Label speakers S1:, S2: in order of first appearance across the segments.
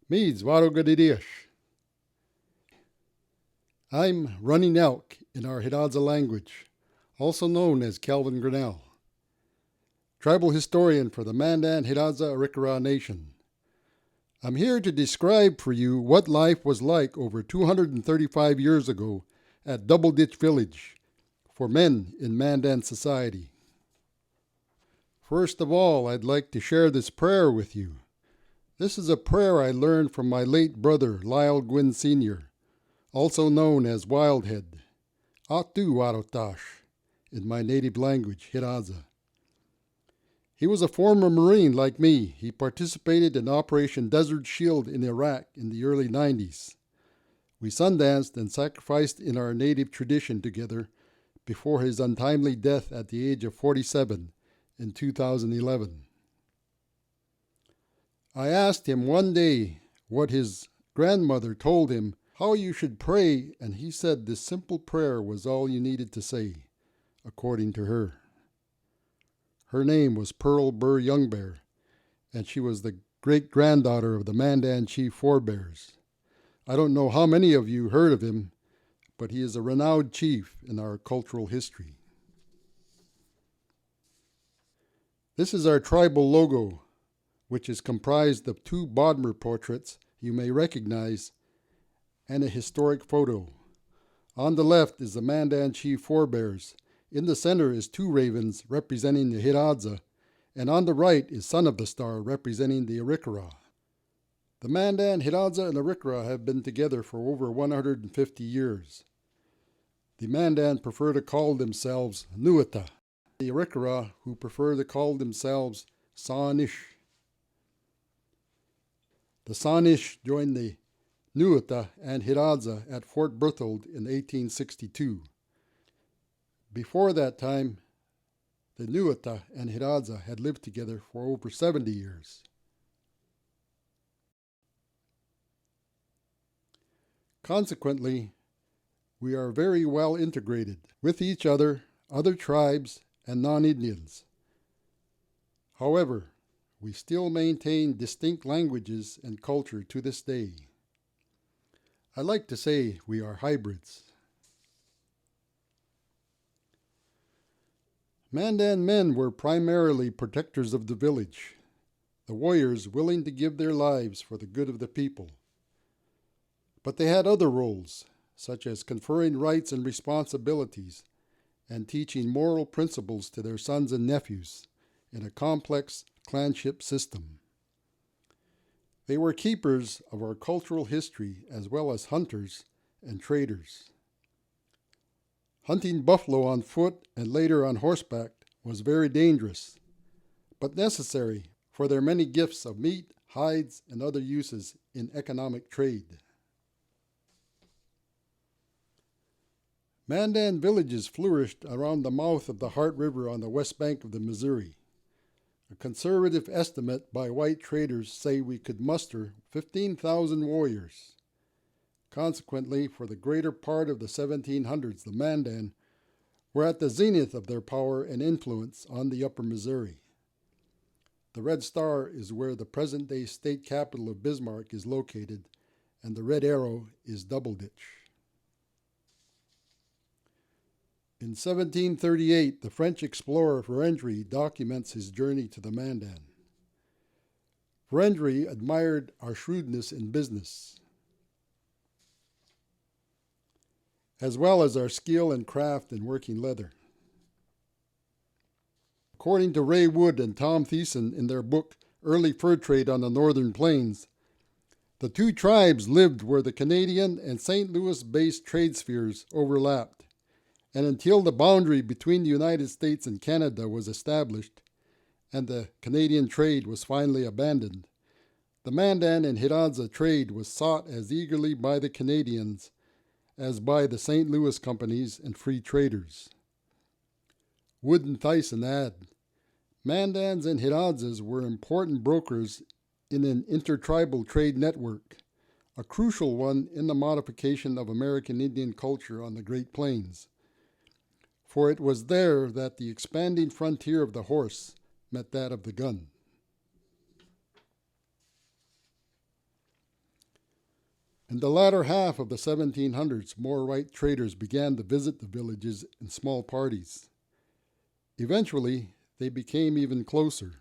S1: Meads Warogadidish. I'm Running Elk in our Hidatsa language, also known as Calvin Grinnell, tribal historian for the Mandan Hidatsa Arikara Nation. I'm here to describe for you what life was like over 235 years ago at Double Ditch Village for men in Mandan society. First of all, I'd like to share this prayer with you. This is a prayer I learned from my late brother, Lyle Gwynn Sr., also known as Wildhead, Atu Warotash, in my native language, Hidatsa. He was a former Marine like me. He participated in Operation Desert Shield in Iraq in the early 90s. We sundanced and sacrificed in our native tradition together before his untimely death at the age of 47 in 2011. I asked him one day what his grandmother told him how you should pray, and he said this simple prayer was all you needed to say, according to her. Her name was Pearl Burr Youngbear, and she was the great-granddaughter of the Mandan chief forebears. I don't know how many of you heard of him, but he is a renowned chief in our cultural history. This is our tribal logo, which is comprised of two Bodmer portraits you may recognize and a historic photo. On the left is the Mandan chief forebears. In the center is two ravens representing the Hidatsa, and on the right is Son of the Star representing the Arikara. The Mandan, Hidatsa, and Arikara have been together for over 150 years. The Mandan prefer to call themselves Nuata, the Arikara who prefer to call themselves Saanish. The Saanish joined the Nuata and Hidatsa at Fort Berthold in 1862. Before that time, the Nuata and Hidatsa had lived together for over 70 years. Consequently, we are very well integrated with each other, other tribes, and non-Indians. However, we still maintain distinct languages and culture to this day. I like to say we are hybrids. Mandan men were primarily protectors of the village, the warriors willing to give their lives for the good of the people. But they had other roles, such as conferring rights and responsibilities and teaching moral principles to their sons and nephews in a complex clanship system. They were keepers of our cultural history as well as hunters and traders. Hunting buffalo on foot and later on horseback was very dangerous, but necessary for their many gifts of meat, hides, and other uses in economic trade. Mandan villages flourished around the mouth of the Heart River on the west bank of the Missouri. A conservative estimate by white traders say we could muster 15,000 warriors. Consequently, for the greater part of the 1700s, the Mandan were at the zenith of their power and influence on the upper Missouri. The Red Star is where the present-day state capital of Bismarck is located, and the red arrow is Double Ditch. In 1738, the French explorer Ferendry documents his journey to the Mandan. Ferendry admired our shrewdness in business, as well as our skill and craft in working leather. According to Ray Wood and Tom Thiessen in their book Early Fur Trade on the Northern Plains, the two tribes lived where the Canadian and St. Louis-based trade spheres overlapped, and until the boundary between the United States and Canada was established and the Canadian trade was finally abandoned, the Mandan and Hidatsa trade was sought as eagerly by the Canadians as by the St. Louis companies and free traders. Wood and Thiessen add, Mandans and Hidatsas were important brokers in an intertribal trade network, a crucial one in the modification of American Indian culture on the Great Plains. For it was there that the expanding frontier of the horse met that of the gun. In the latter half of the 1700s, more white traders began to visit the villages in small parties. Eventually, they became even closer,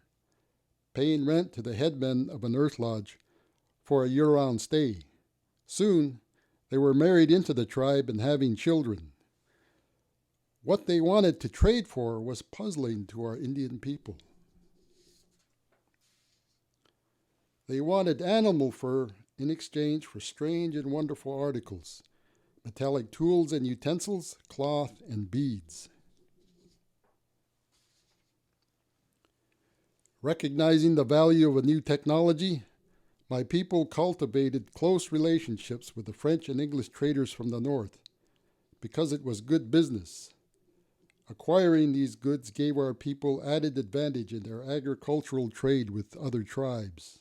S1: paying rent to the headmen of an earth lodge for a year-round stay. Soon, they were married into the tribe and having children. What they wanted to trade for was puzzling to our Indian people. They wanted animal fur in exchange for strange and wonderful articles, metallic tools and utensils, cloth, and beads. Recognizing the value of a new technology, my people cultivated close relationships with the French and English traders from the north because it was good business. Acquiring these goods gave our people added advantage in their agricultural trade with other tribes.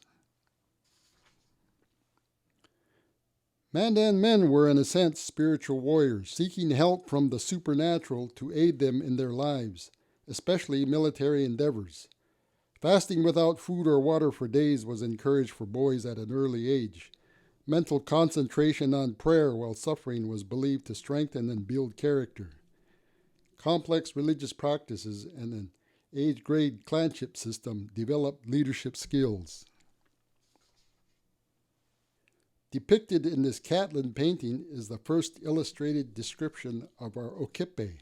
S1: Mandan men were, in a sense, spiritual warriors, seeking help from the supernatural to aid them in their lives, especially military endeavors. Fasting without food or water for days was encouraged for boys at an early age. Mental concentration on prayer while suffering was believed to strengthen and build character. Complex religious practices and an age-grade clanship system developed leadership skills. Depicted in this Catlin painting is the first illustrated description of our Okipe.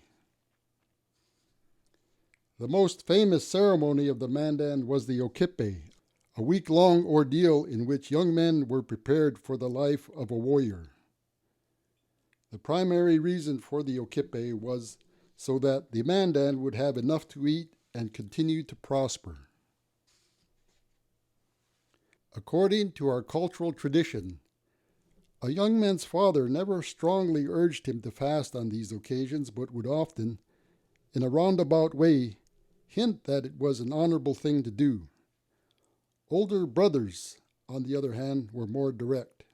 S1: The most famous ceremony of the Mandan was the Okipe, a week-long ordeal in which young men were prepared for the life of a warrior. The primary reason for the Okipe was so that the Mandan would have enough to eat and continue to prosper. According to our cultural tradition, a young man's father never strongly urged him to fast on these occasions, but would often, in a roundabout way, hint that it was an honorable thing to do. Older brothers, on the other hand, were more direct.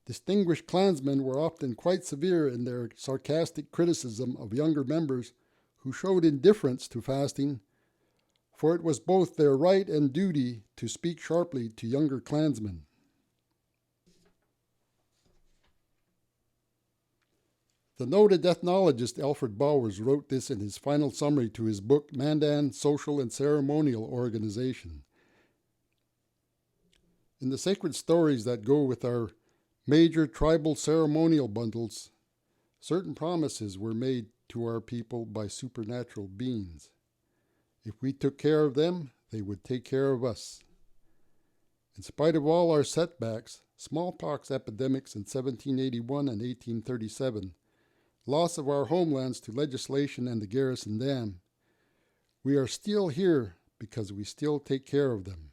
S1: Distinguished clansmen were often quite severe in their sarcastic criticism of younger members who showed indifference to fasting, for it was both their right and duty to speak sharply to younger clansmen. The noted ethnologist Alfred Bowers wrote this in his final summary to his book, Mandan Social and Ceremonial Organization. In the sacred stories that go with our major tribal ceremonial bundles, certain promises were made to our people by supernatural beings. If we took care of them, they would take care of us. In spite of all our setbacks, smallpox epidemics in 1781 and 1837, loss of our homelands to legislation and the Garrison Dam, we are still here because we still take care of them.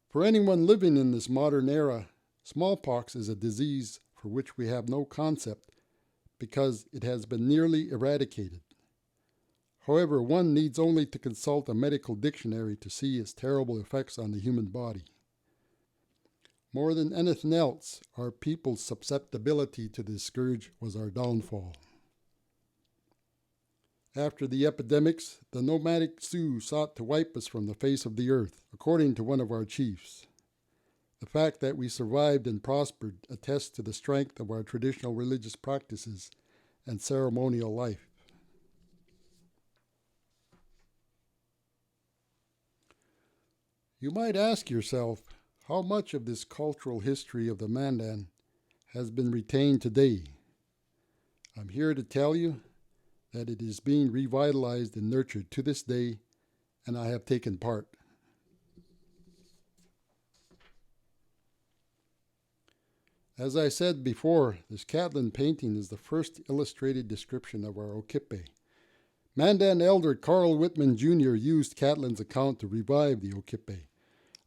S1: For anyone living in this modern era, smallpox is a disease for which we have no concept because it has been nearly eradicated. However, one needs only to consult a medical dictionary to see its terrible effects on the human body. More than anything else, our people's susceptibility to this scourge was our downfall. After the epidemics, the nomadic Sioux sought to wipe us from the face of the earth, according to one of our chiefs. The fact that we survived and prospered attests to the strength of our traditional religious practices and ceremonial life. You might ask yourself, how much of this cultural history of the Mandan has been retained today? I'm here to tell you that it is being revitalized and nurtured to this day, and I have taken part. As I said before, this Catlin painting is the first illustrated description of our Okipe. Mandan elder Carl Whitman Jr. used Catlin's account to revive the Okipe.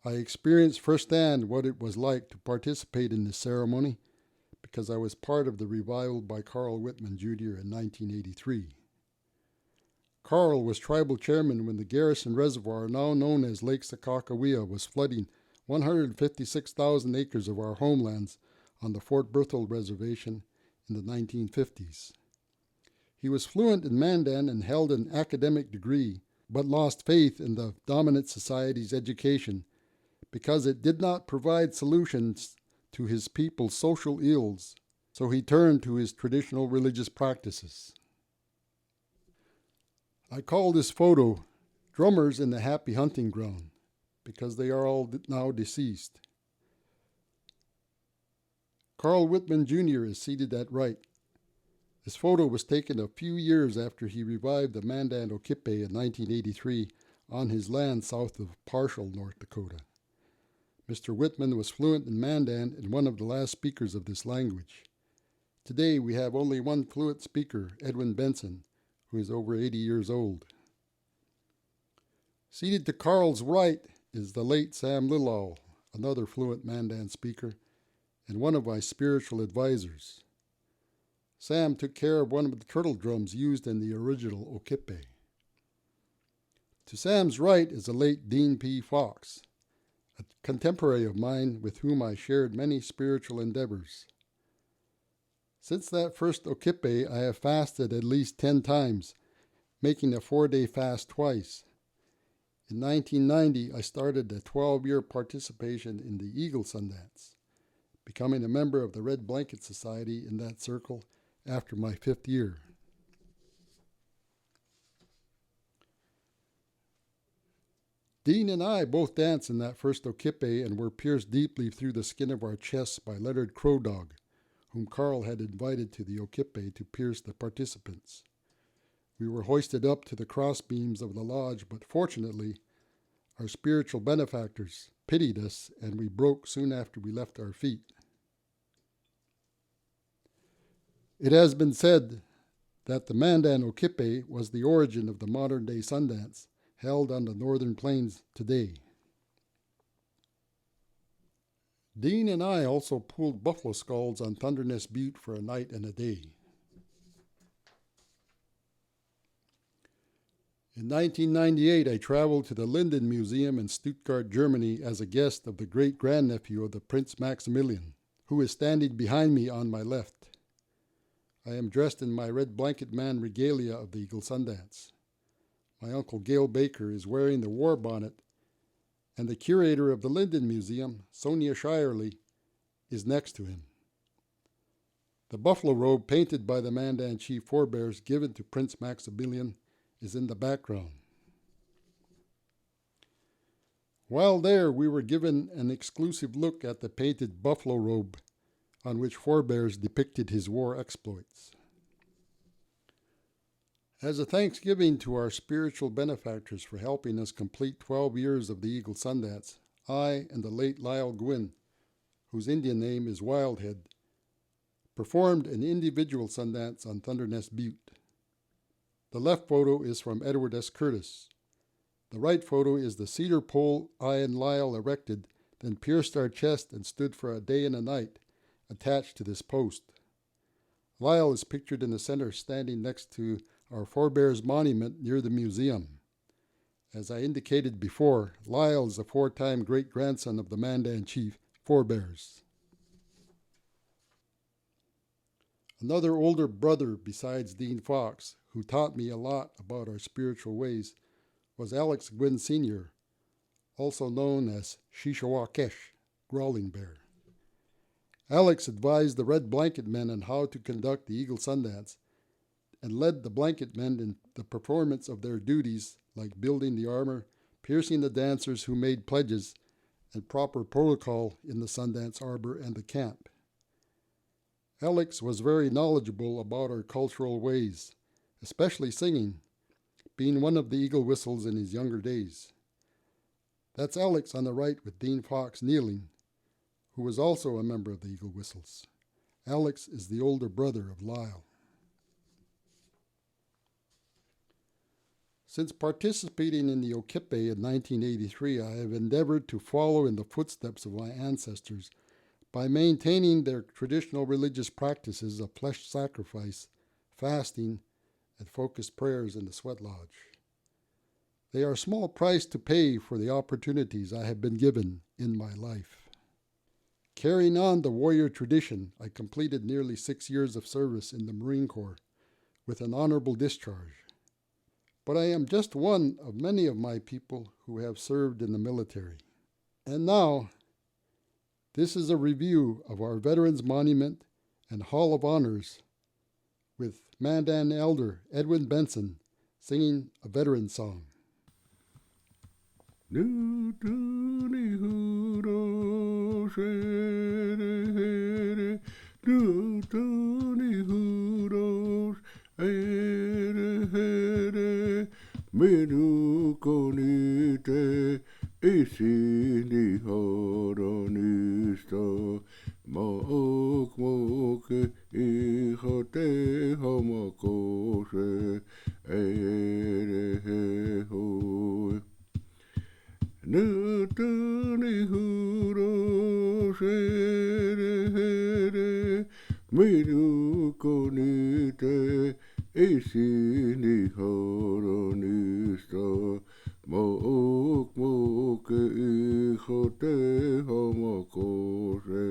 S1: I experienced firsthand what it was like to participate in this ceremony because I was part of the revival by Carl Whitman Jr. in 1983. Carl was tribal chairman when the Garrison Reservoir, now known as Lake Sakakawea, was flooding 156,000 acres of our homelands on the Fort Berthold Reservation in the 1950s. He was fluent in Mandan and held an academic degree, but lost faith in the dominant society's education because it did not provide solutions to his people's social ills, so he turned to his traditional religious practices. I call this photo Drummers in the Happy Hunting Ground, because they are all now deceased. Carl Whitman Jr. is seated at right. This photo was taken a few years after he revived the Mandan Okipe in 1983 on his land south of Parshall, North Dakota. Mr. Whitman was fluent in Mandan and one of the last speakers of this language. Today we have only one fluent speaker, Edwin Benson, who is over 80 years old. Seated to Carl's right is the late Sam Lilow, another fluent Mandan speaker, and one of my spiritual advisors. Sam took care of one of the turtle drums used in the original Okipe. To Sam's right is the late Dean P. Fox, a contemporary of mine with whom I shared many spiritual endeavors. Since that first Okipe, I have fasted at least 10 times, making a 4-day fast twice. In 1990, I started a 12-year participation in the Eagle Sundance, becoming a member of the Red Blanket Society in that circle after my 5th year. Dean and I both danced in that first Okipe and were pierced deeply through the skin of our chests by Leonard Crow Dog, whom Carl had invited to the Okipe to pierce the participants. We were hoisted up to the crossbeams of the lodge, but fortunately, our spiritual benefactors pitied us and we broke soon after we left our feet. It has been said that the Mandan Okipe was the origin of the modern-day Sundance, held on the northern plains today. Dean and I also pulled buffalo skulls on Thunderness Butte for a night and a day. In 1998, I traveled to the Linden Museum in Stuttgart, Germany as a guest of the great-grandnephew of the Prince Maximilian, who is standing behind me on my left. I am dressed in my red blanket man regalia of the Eagle Sundance. My uncle Gale Baker is wearing the war bonnet, and the curator of the Linden Museum, Sonia Shirley, is next to him. The buffalo robe painted by the Mandan chief forebears given to Prince Maximilian is in the background. While there, we were given an exclusive look at the painted buffalo robe on which forebears depicted his war exploits. As a thanksgiving to our spiritual benefactors for helping us complete 12 years of the Eagle Sundance, I and the late Lyle Gwynn, whose Indian name is Wildhead, performed an individual Sundance on Thunderness Butte. The left photo is from Edward S. Curtis. The right photo is the cedar pole I and Lyle erected, then pierced our chest and stood for a day and a night attached to this post. Lyle is pictured in the center, standing next to our forebears monument near the museum. As I indicated before, Lyle is a 4-time great-grandson of the Mandan chief forebears. Another older brother besides Dean Fox, who taught me a lot about our spiritual ways, was Alex Gwynn Sr., also known as Shishawakesh, Growling Bear. Alex advised the Red Blanket Men on how to conduct the Eagle Sundance and led the blanket men in the performance of their duties like building the armor, piercing the dancers who made pledges, and proper protocol in the Sundance Arbor and the camp. Alex was very knowledgeable about our cultural ways, especially singing, being one of the Eagle Whistles in his younger days. That's Alex on the right with Dean Fox kneeling, who was also a member of the Eagle Whistles. Alex is the older brother of Lyle. Since participating in the Okipe in 1983, I have endeavored to follow in the footsteps of my ancestors by maintaining their traditional religious practices of flesh sacrifice, fasting, and focused prayers in the sweat lodge. They are a small price to pay for the opportunities I have been given in my life. Carrying on the warrior tradition, I completed nearly 6 years of service in the Marine Corps with an honorable discharge. But I am just one of many of my people who have served in the military. And now, this is a review of our Veterans Monument and Hall of Honors with Mandan Elder Edwin Benson singing a veteran song.
S2: Menukonite isini horonista moke ihote homakose ho Nutuni huro shere Menukonite isini horonista moke ihote homakose